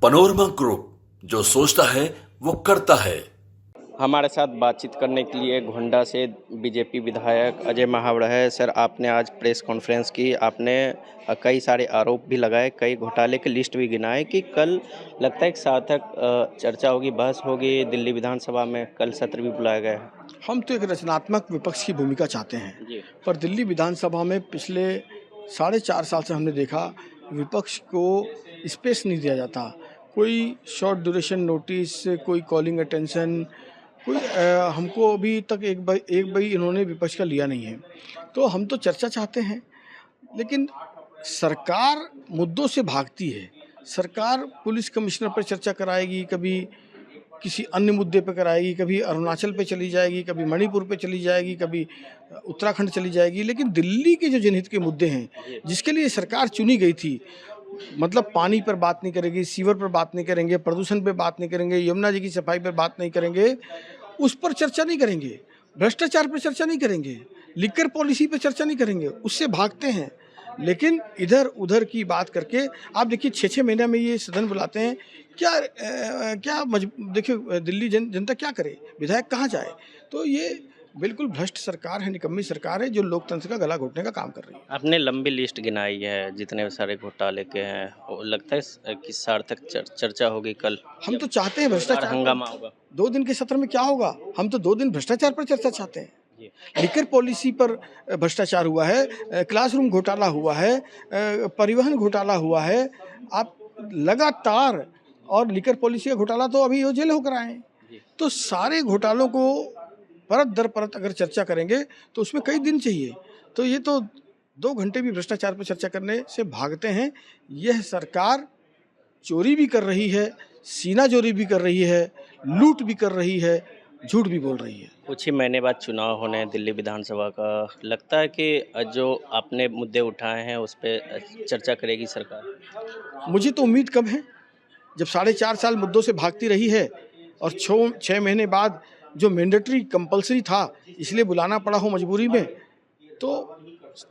Panorama group, जो सोचता है वो करता है। हमारे साथ बातचीत करने के लिए गोंडा से बीजेपी विधायक अजय महावड़ है। सर, आपने आज प्रेस कॉन्फ्रेंस की, आपने कई सारे आरोप भी लगाए, कई घोटाले की लिस्ट भी गिनाए कि कल लगता है एक सार्थक चर्चा होगी, बहस होगी दिल्ली विधानसभा में, कल सत्र भी बुलाया गया है। हम तो एक रचनात्मक विपक्ष की भूमिका चाहते हैं, जी। पर दिल्ली विधानसभा में पिछले 4.5 साल से हमने देखा विपक्ष को स्पेस नहीं दिया जाता। कोई शॉर्ट ड्यूरेशन नोटिस, कोई कॉलिंग अटेंशन, कोई हमको अभी तक एक बाई इन्होंने विपक्ष का लिया नहीं है। तो हम तो चर्चा चाहते हैं, लेकिन सरकार मुद्दों से भागती है। सरकार पुलिस कमिश्नर पर चर्चा कराएगी, कभी किसी अन्य मुद्दे पे कराएगी, कभी अरुणाचल पे चली जाएगी, कभी मणिपुर पे चली जाएगी, कभी उत्तराखंड चली जाएगी, लेकिन दिल्ली के जो जनहित के मुद्दे हैं जिसके लिए सरकार चुनी गई थी, मतलब पानी पर बात नहीं करेगी, सीवर पर बात नहीं करेंगे, प्रदूषण पे बात नहीं करेंगे, यमुना जी की सफाई पर बात नहीं करेंगे, उस पर चर्चा नहीं करेंगे, भ्रष्टाचार पर चर्चा नहीं करेंगे, लिकर पॉलिसी पर चर्चा नहीं करेंगे, उससे भागते हैं। लेकिन इधर उधर की बात करके आप देखिए 6-6 महीने में ये सदन बुलाते हैं। देखिए दिल्ली जनता क्या करे, विधायक कहाँ जाए? तो ये बिल्कुल भ्रष्ट सरकार है, निकम्मी सरकार है जो लोकतंत्र का गला घोटने का काम कर रही है। आपने लंबी लिस्ट गिनाई है जितने सारे घोटाले के हैं, और लगता है कि सार्थक चर्चा होगी कल। हम तो चाहते हैं भ्रष्टाचार हंगामा होगा 2 दिन के सत्र में। क्या होगा? हम तो 2 दिन भ्रष्टाचार पर चर्चा चाहते हैं। लिकर पॉलिसी पर भ्रष्टाचार हुआ है, क्लासरूम घोटाला हुआ है, परिवहन घोटाला हुआ है। आप लगातार, और लिकर पॉलिसी का घोटाला तो अभी वो जेल होकर आए हैं। तो सारे घोटालों को परत दर परत अगर चर्चा करेंगे तो उसमें कई दिन चाहिए। तो ये तो 2 घंटे भी भ्रष्टाचार पर चर्चा करने से भागते हैं। यह सरकार चोरी भी कर रही है, सीना चोरी भी कर रही है, लूट भी कर रही है, झूठ भी बोल रही है। कुछ ही महीने बाद चुनाव होने हैं दिल्ली विधानसभा का, लगता है कि जो आपने मुद्दे उठाए हैं उस पर चर्चा करेगी सरकार? मुझे तो उम्मीद कम है। जब 4.5 साल मुद्दों से भागती रही है और 6 महीने बाद जो मैंडेटरी कंपल्सरी था इसलिए बुलाना पड़ा हो मजबूरी में, तो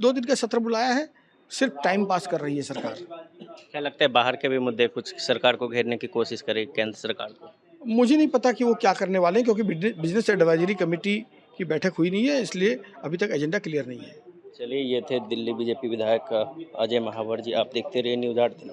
2 दिन का सत्र बुलाया है। सिर्फ टाइम पास कर रही है सरकार। क्या लगता है बाहर के भी मुद्दे कुछ सरकार को घेरने की कोशिश करेगी केंद्र सरकार को? मुझे नहीं पता कि वो क्या करने वाले हैं, क्योंकि बिजनेस एडवाइजरी कमेटी की बैठक हुई नहीं है, इसलिए अभी तक एजेंडा क्लियर नहीं है। चलिए, ये थे दिल्ली बीजेपी विधायक अजय महावर जी। आप देखते रहिए न्यूज़ 8 दिन।